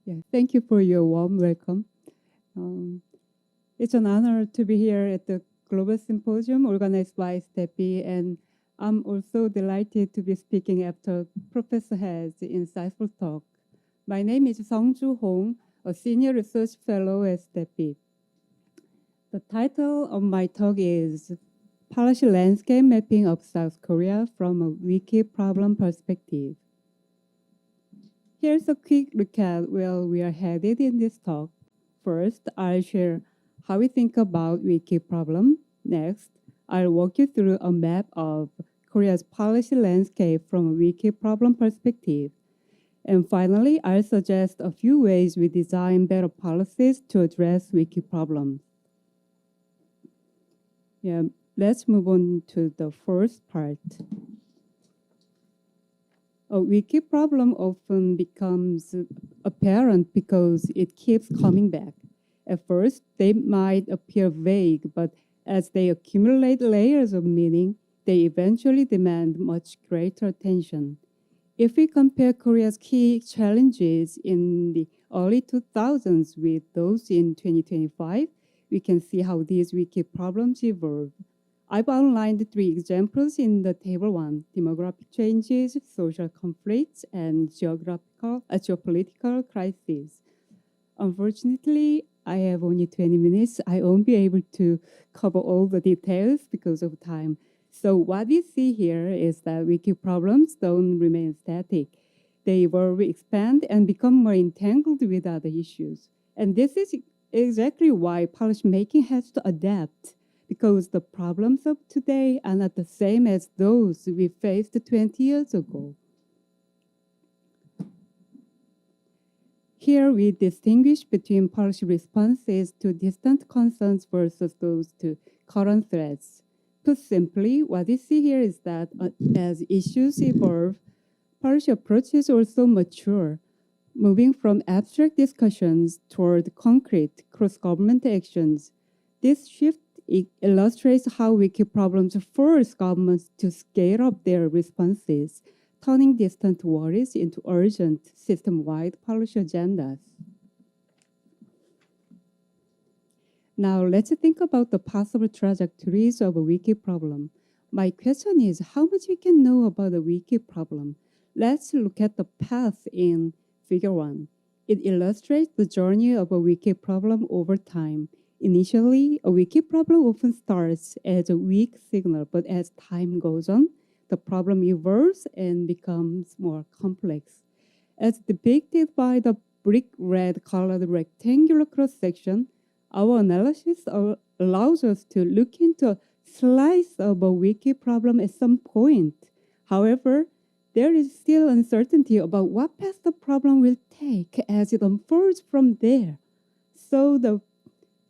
Yeah, thank you for your warm welcome. Um, it's an honor to be here at the Global Symposium organized by STEPI, and I'm also delighted to be speaking after Professor He's insightful talk. My name is Sungjoo, a senior research fellow at STEPI. The title of my talk is Policy Landscape Mapping of South Korea from a Wiki Problem Perspective. Here's a quick recap where we are headed in this talk. First, I'll share how we think about wiki problem. Next, I'll walk you through a map of Korea's policy landscape from a wiki problem perspective. And finally, I'll suggest a few ways we design better policies to address wiki problems. Yeah, let's move on to the first part. A wiki problem often becomes apparent because it keeps coming back. At first, they might appear vague, but as they accumulate layers of meaning, they eventually demand much greater attention. If we compare Korea's key challenges in the early 2000s with those in 2025, we can see how these wiki problems evolve. I've outlined 3 examples in the table 1, demographic changes, social conflicts, and geopolitical crises. Unfortunately, I have only 20 minutes. I won't be able to cover all the details because of time. So what we see here is that wiki problems don't remain static. They evolve, expand, and become more entangled with other issues. And this is exactly why policymaking has to adapt, because the problems of today are not the same as those we faced 20 years ago. Here we distinguish between policy responses to distant concerns versus those to current threats. Put simply, what we see here is that as issues evolve, policy approaches also mature, moving from abstract discussions toward concrete cross-government actions. This shift illustrates how wiki problems force governments to scale up their responses, turning distant worries into urgent system-wide policy agendas. Now, let's think about the possible trajectories of a wiki problem. My question is how much we can know about a wiki problem. Let's look at the path in Figure 1. It illustrates the journey of a wiki problem over time. Initially, a wiki problem often starts as a weak signal, but as time goes on, the problem evolves and becomes more complex. As depicted by the brick red colored rectangular cross-section, our analysis allows us to look into a slice of a wiki problem at some point. However, there is still uncertainty about what path the problem will take as it unfolds from there. So the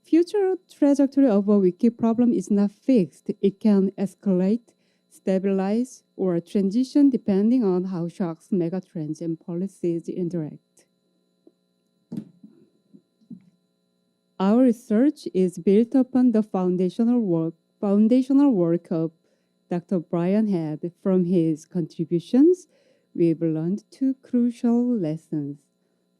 future trajectory of a wiki problem is not fixed. It can escalate, stabilize, or transition depending on how shocks, megatrends, and policies interact. Our research is built upon the foundational work of Dr. Brian Head. From his contributions, we've learned 2 crucial lessons.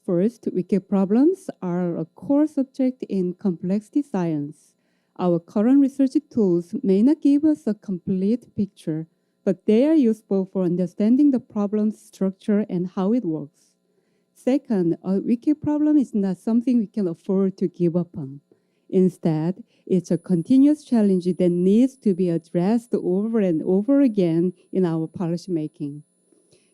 First, wiki problems are a core subject in complexity science. Our current research tools may not give us a complete picture, but they are useful for understanding the problem's structure and how it works. Second, a wiki problem is not something we can afford to give up on. Instead, it's a continuous challenge that needs to be addressed over and over again in our policymaking.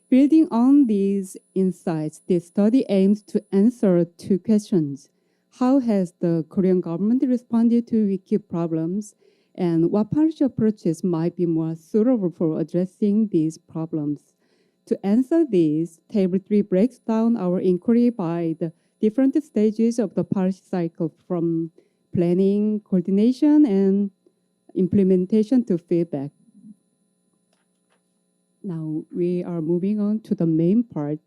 Building on these insights, this study aims to answer 2 questions. How has the Korean government responded to wiki problems, and what policy approaches might be more suitable for addressing these problems? To answer these, Table 3 breaks down our inquiry by the different stages of the policy cycle, from planning, coordination, and implementation to feedback. Now we are moving on to the main part.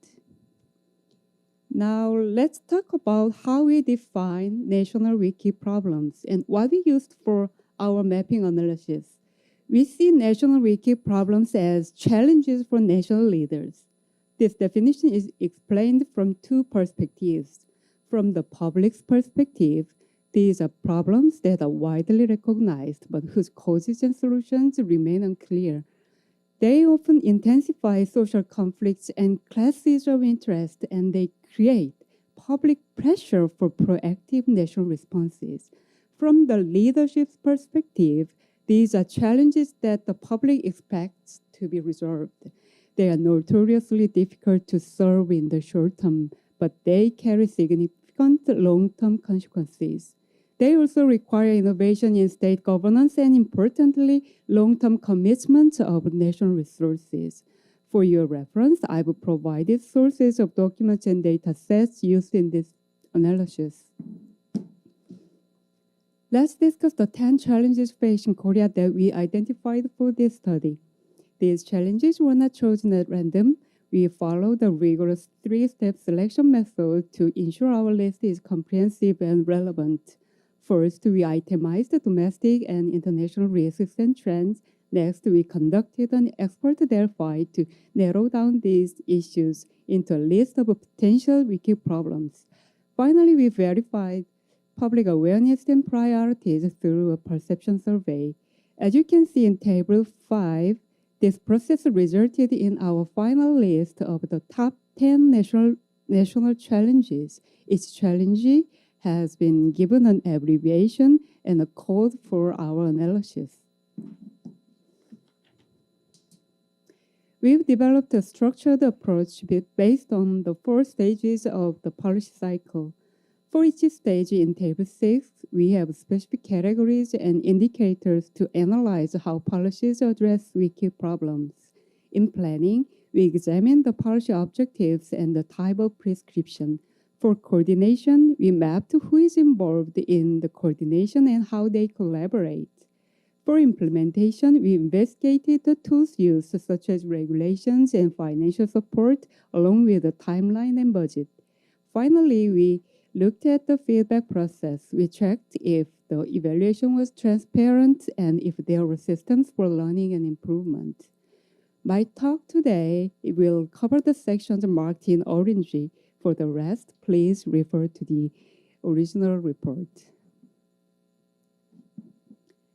Now let's talk about how we define national wiki problems and what we used for our mapping analysis. We see national wiki problems as challenges for national leaders. This definition is explained from 2 perspectives. From the public's perspective, these are problems that are widely recognized but whose causes and solutions remain unclear. They often intensify social conflicts and clashes of interest, and they create public pressure for proactive national responses. From the leadership's perspective, these are challenges that the public expects to be resolved. They are notoriously difficult to solve in the short term, but they carry significant long-term consequences. They also require innovation in state governance and, importantly, long-term commitment of national resources. For your reference, I've provided sources of documents and data sets used in this analysis. Let's discuss the 10 challenges facing Korea that we identified for this study. These challenges were not chosen at random. We followed a rigorous 3-step selection method to ensure our list is comprehensive and relevant. First, we itemized the domestic and international risks and trends. Next, we conducted an expert delphi to narrow down these issues into a list of potential wiki problems. Finally, we verified public awareness and priorities through a perception survey. As you can see in Table 5, this process resulted in our final list of the top 10 national challenges. Each challenge has been given an abbreviation and a code for our analysis. We've developed a structured approach based on the 4 stages of the policy cycle. For each stage in Table 6, we have specific categories and indicators to analyze how policies address wiki problems. In planning, we examine the policy objectives and the type of prescription. For coordination, we mapped who is involved in the coordination and how they collaborate. For implementation, we investigated the tools used, such as regulations and financial support, along with the timeline and budget. Finally, we looked at the feedback process. We checked if the evaluation was transparent and if there were systems for learning and improvement. My talk today will cover the sections marked in orange. For the rest, please refer to the original report.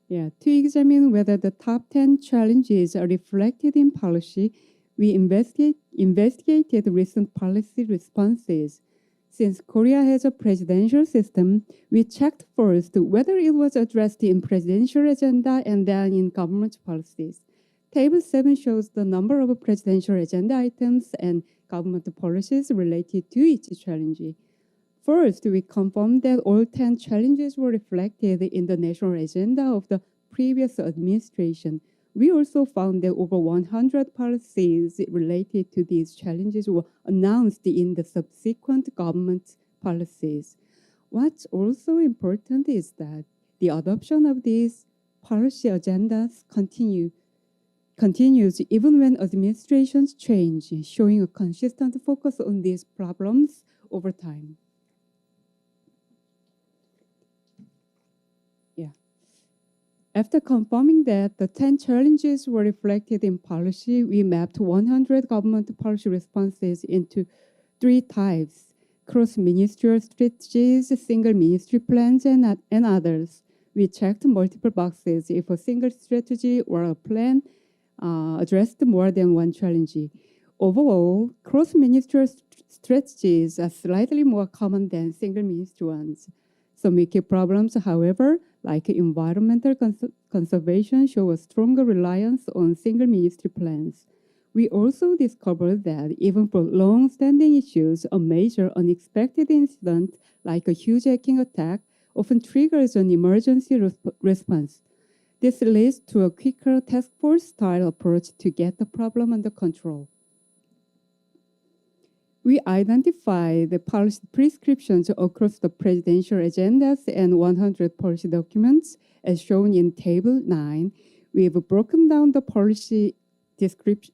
To examine whether the top 10 challenges are reflected in policy, we investigated recent policy responses. Since Korea has a presidential system, we checked first whether it was addressed in presidential agenda and then in government policies. Table 7 shows the number of presidential agenda items and government policies related to each challenge. First, we confirmed that all 10 challenges were reflected in the national agenda of the previous administration. We also found that over 100 policies related to these challenges were announced in the subsequent government policies. What's also important is that the adoption of these policy agendas continues even when administrations change, showing a consistent focus on these problems over time. After confirming that the 10 challenges were reflected in policy, we mapped 100 government policy responses into 3 types: cross-ministerial strategies, single ministry plans, and others. We checked multiple boxes if a single strategy or a plan addressed more than one challenge. Overall, cross-ministerial strategies are slightly more common than single ministry ones. Some wiki problems, however, like environmental conservation, show a stronger reliance on single ministry plans. We also discovered that even for long-standing issues, a major unexpected incident, like a huge hacking attack, often triggers an emergency response. This leads to a quicker task force-style approach to get the problem under control. We identified the policy prescriptions across the presidential agendas and 100 policy documents, as shown in Table 9. We've broken down the policy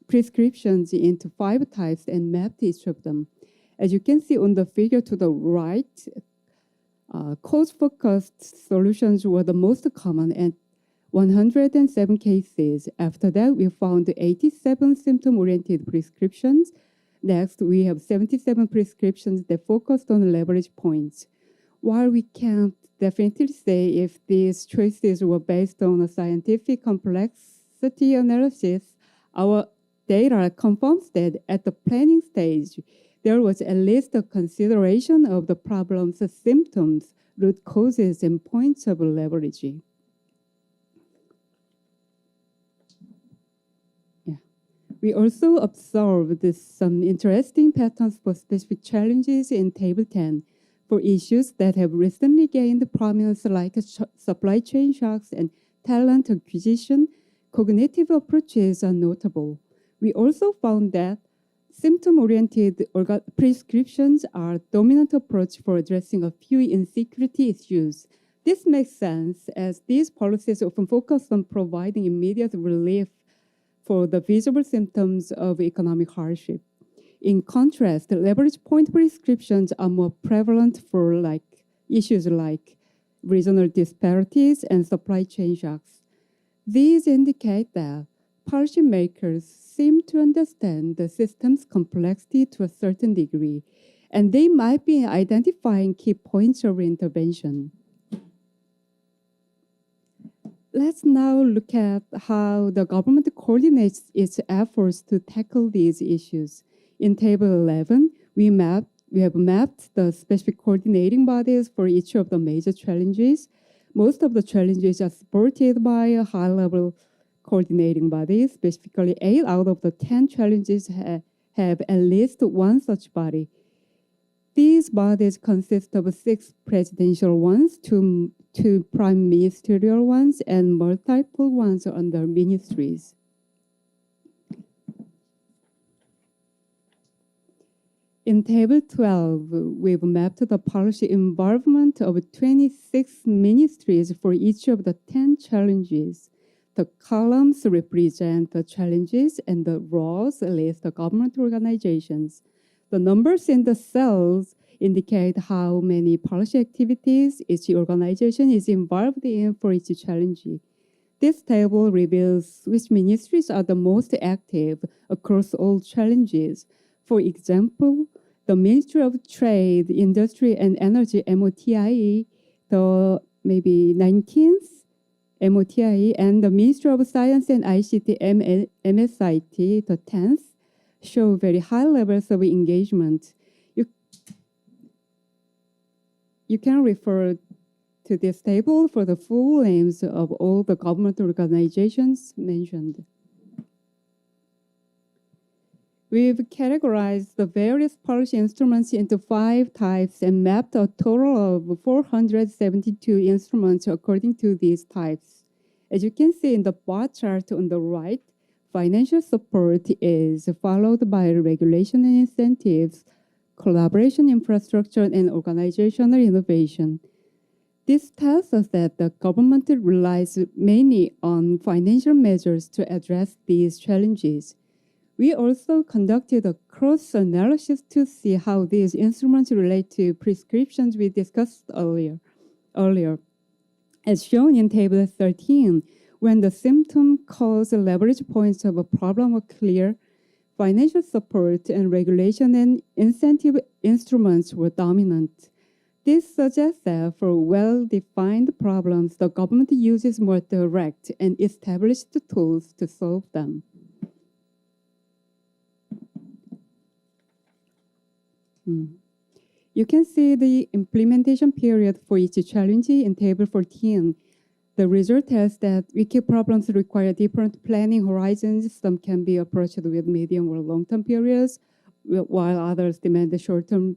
prescriptions into 5 types and mapped each of them. As you can see on the figure to the right, cause-focused solutions were the most common at 107 cases. After that, we found 87 symptom-oriented prescriptions, Next, we have 77 prescriptions that focused on leverage points. While we can't definitely say if these choices were based on a scientific complexity analysis, our data confirms that at the planning stage, there was at least a consideration of the problem's symptoms, root causes, and points of leverage. We also observed some interesting patterns for specific challenges in Table 10 for issues that have recently gained prominence like supply chain shocks and talent acquisition. Cognitive approaches are notable. We also found that symptom-oriented prescriptions are dominant approach for addressing a few insecurity issues. This makes sense as these policies often focus on providing immediate relief for the visible symptoms of economic hardship. In contrast, leverage point prescriptions are more prevalent for issues like regional disparities and supply chain shocks. These indicate that policymakers seem to understand the system's complexity to a certain degree, and they might be identifying key points of intervention. Let's now look at how the government coordinates its efforts to tackle these issues. In Table 11, we have mapped the specific coordinating bodies for each of the major challenges. Most of the challenges are supported by a high-level coordinating body. Specifically, 8 out of the 10 challenges have at least one such body. These bodies consist of 6 presidential ones, 2 prime ministerial ones, and multiple ones under ministries. In Table 12, we've mapped the policy involvement of 26 ministries for each of the 10 challenges. The columns represent the challenges and the rows list the government organizations. The numbers in the cells indicate how many policy activities each organization is involved in for each challenge. This table reveals which ministries are the most active across all challenges. For example, the Ministry of Trade, Industry and Energy, MOTIE, the maybe 19th MOTIE, and the Ministry of Science and ICT, MSIT, the 10th, show very high levels of engagement. You can refer to this table for the full names of all the government organizations mentioned. We've categorized the various policy instruments into 5 types and mapped a total of 472 instruments according to these types. As you can see in the bar chart on the right, financial support is followed by regulation and incentives, collaboration, infrastructure, and organizational innovation. This tells us that the government relies mainly on financial measures to address these challenges. We also conducted a cross-analysis to see how these instruments relate to prescriptions we discussed earlier. As shown in Table 13, when the symptom cause leverage points of a problem are clear, financial support and regulation and incentive instruments were dominant. This suggests that for well-defined problems, the government uses more direct and established tools to solve them. You can see the implementation period for each challenge in Table 14. The result tells that wiki problems require different planning horizons. Some can be approached with medium or long-term periods, while others demand short-term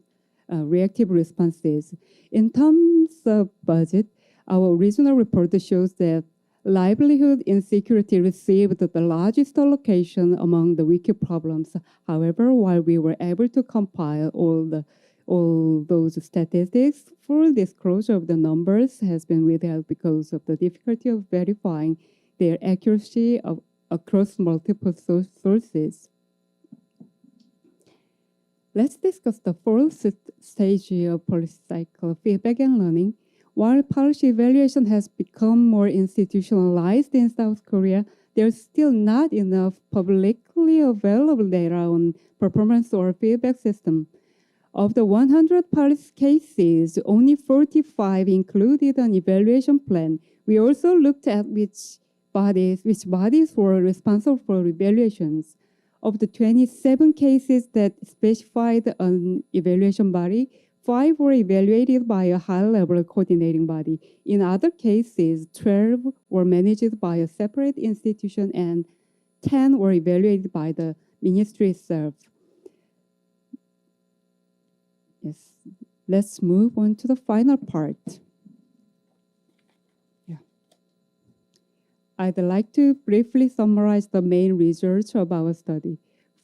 reactive responses. In terms of budget, our original report shows that livelihood insecurity received the largest allocation among the wiki problems. However, while we were able to compile all those statistics, full disclosure of the numbers has been withheld because of the difficulty of verifying their accuracy across multiple sources. Let's discuss the fourth stage of policy cycle, feedback and learning. While policy evaluation has become more institutionalized in South Korea, there's still not enough publicly available data on performance or feedback system. Of the 100 policy cases, only 45 included an evaluation plan. We also looked at which bodies were responsible for evaluations. Of the 27 cases that specified an evaluation body, 5 were evaluated by a high-level coordinating body. In other cases, 12 were managed by a separate institution and 10 were evaluated by the ministry itself. Yes, let's move on to the final part. I'd like to briefly summarize the main results of our study.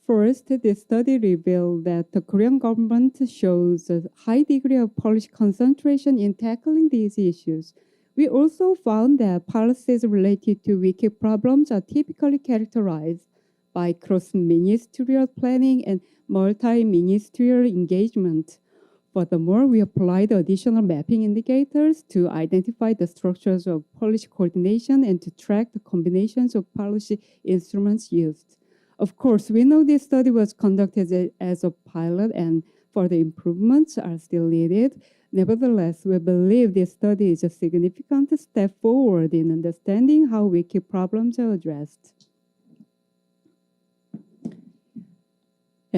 First, this study revealed that the Korean government shows a high degree of policy concentration in tackling these issues. We also found that policies related to wiki problems are typically characterized by cross-ministerial planning and multi-ministerial engagement. Furthermore, we applied additional mapping indicators to identify the structures of policy coordination and to track the combinations of policy instruments used. Of course, we know this study was conducted as a pilot and further improvements are still needed. Nevertheless, we believe this study is a significant step forward in understanding how wiki problems are addressed.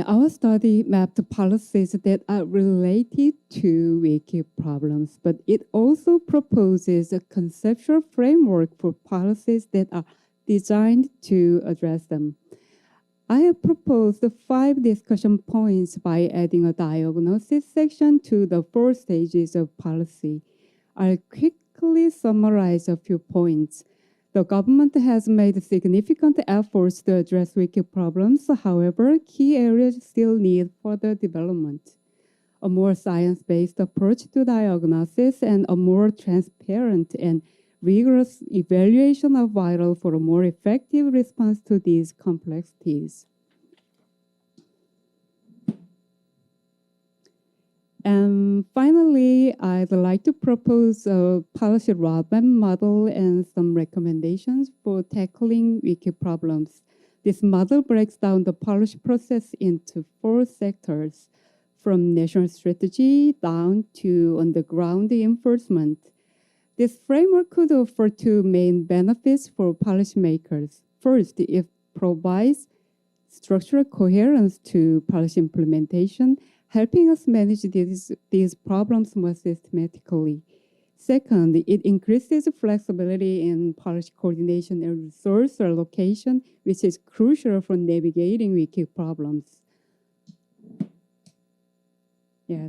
Our study mapped policies that are related to wiki problems, but it also proposes a conceptual framework for policies that are designed to address them. I have proposed 5 discussion points by adding a diagnosis section to the 4 stages of policy. I'll quickly summarize a few points. The government has made significant efforts to address wiki problems. However, key areas still need further development. A more science-based approach to diagnosis and a more transparent and rigorous evaluation are vital for a more effective response to these complexities. And finally, I'd like to propose a policy roadmap model and some recommendations for tackling wiki problems. This model breaks down the policy process into 4 sectors, from national strategy down to on-the-ground enforcement. This framework could offer 2 main benefits for policymakers. First, it provides structural coherence to policy implementation, helping us manage these problems more systematically. Second, it increases flexibility in policy coordination and resource allocation, which is crucial for navigating wiki problems.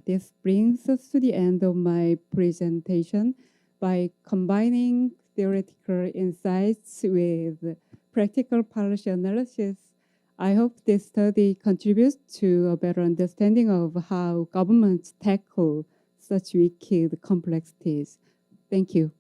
This brings us to the end of my presentation. By combining theoretical insights with practical policy analysis, I hope this study contributes to a better understanding of how governments tackle such wicked complexities. Thank you.